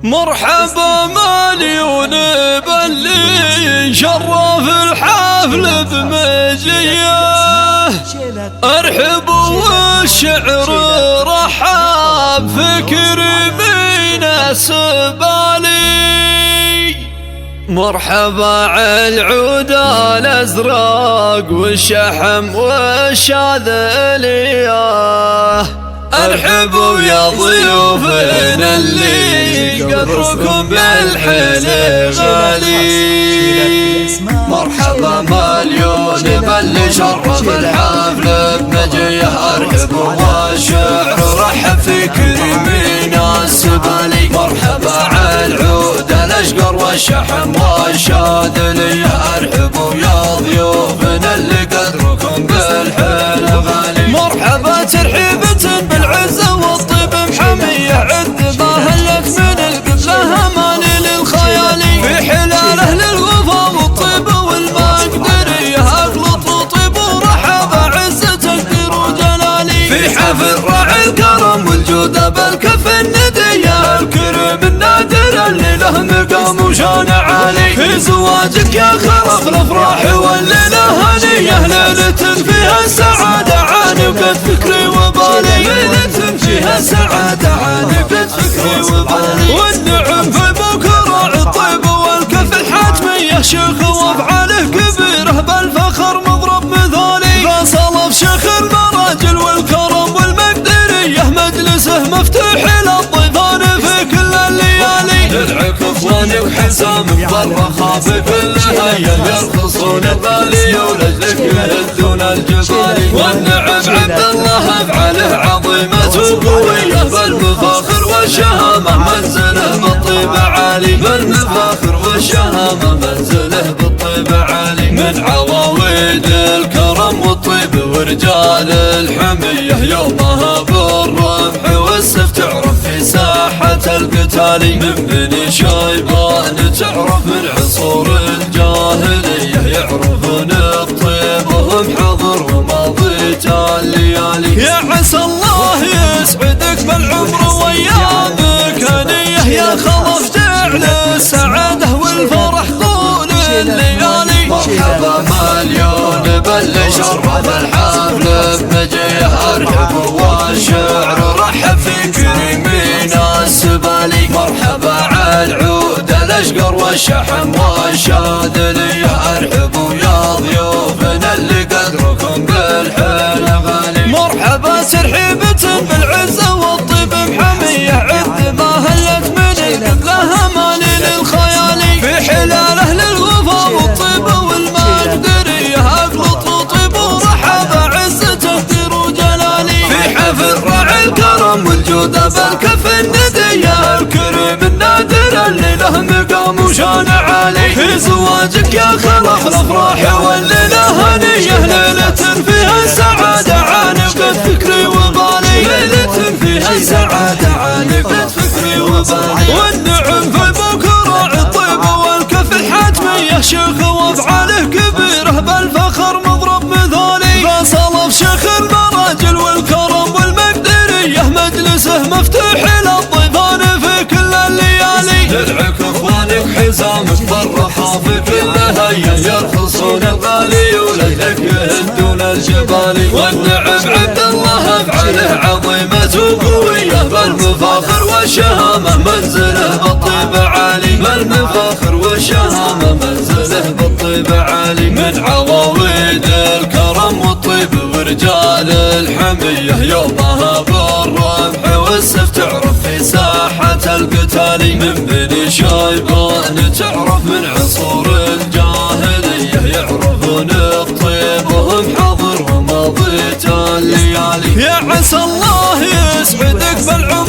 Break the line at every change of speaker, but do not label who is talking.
مرحبا مليون باللي شرف الحفل بمجيه، ارحبوا والشعر رحاب فكري من السبالي. مرحبا عالعود الازرق والشحم والشاذليه، ارحبوا يا ضيوفنا اللي قدركم بالحيل غالي. مرحبا مليون باللي شرف الحفل بمجيه، ارحبوا والشعر رحب فكري من السبالي. مرحبا عالعود الاشقر والشحم والشاذليه، ارحبوا يا ضيوفنا اللي قدركم بالحيل غالي. مرحبا ترحيبة بالعزة والطيب محمية، عد ما هلت من القبلة اماني للخيالي. في حلاله للوفا والطيب والمقدرية، اقلط وطيب ورحب عزة تقدير وجلالي. في حفل راعي الكرم والجودة بالكف الندية، الكريم النادر اللي له مقام وشان عالي. في زواجك يا خلف الافراح والليلة هنية، ليلة فيها السعادة عانقت فكري وبالي. ليلة فيها السعادة عانقت فكري وبالي. والنعم في بكرة الطيب والكف الحاتمية، شيخ وافعاله كبيره بالفخر مضرب مثالي. فصلف شيخ المراجل والكرم والمقدرية، مجلسه مفتوح للضيفان في كل الليالي. تدعك اخواني وحسامك بالرخاء في كل هيا، يرخصون الغالي ولجلك يهزون الجبالي. والنعم عبد الله افعاله عظيمة وقوية، بالمفاخر والشهامة منزله بالطيب عالي. بالمفاخر والشهامة منزله بالطيب عالي. من عواويد الكرم والطيب ورجال الحمية، يومها بالرمح والسيف تعرف في ساحة القتال. من بني شيبان تعرف من عصور الجاهلية، يعرفون الطيب وهم حضر وماضيت الليالي. يا عسى الله يسعدك بالعمر وايامك هنيه، يا خلف جعل السعادة والفرح طول الليالي. مرحبا مليون باللي شرف الحفل بمجيه، ارحبوا والشعر رحب فكري من السبالي. مرحبا عالعود الاشقر والشحم والشاذليه، ارحبوا يا ضيوفنا اللي قدركم بالحيل غالي. مرحبا ترحيبة بالعزة والطيب محمية، عد ما هلت من القبلة اماني للخيالي. في حلاله للوفا والطيب والمقدرية، اقلط وطيب ورحب عزة تقدير وجلالي. في حفل راعي الكرم والجودة بالكف الندية، الكريم النادر اللي له مقام وشان عالي. في زواجك يا خلف الافراح والليلة هنية، ليلة فيها السعادة عانقت فكري وبالي. ليلة فيها السعادة عانقت فكري وبالي. والنعم في بكرة الطيب والكف الحاتمية، شيخ وافعاله كبيره بالفخر مضرب مثالي. فصلف شيخ المراجل والكرم والمقدرية، مجلسه مفتوح للضيفان في كل الليالي. تدعك اخوانك حزامك بالرخاء في كل هيا، يرخصون الغالي ولجلك يهدون الجبالي. والنعم عبد الله افعاله عظيمة وقوية، بالمفاخر والشهامة منزله بالطيب عالي. بالمفاخر والشهامة منزله بالطيب عالي. من عواويد الكرم والطيب ورجال الحمية، يومها بالرمح والسيف تعرف في ساحة القتال. من بني شيبان تعرف من عصور الجاهلية، يعرفون الطيب وهم حضر وماضيت الليالي. يا عسى الله يسعدك بالعمر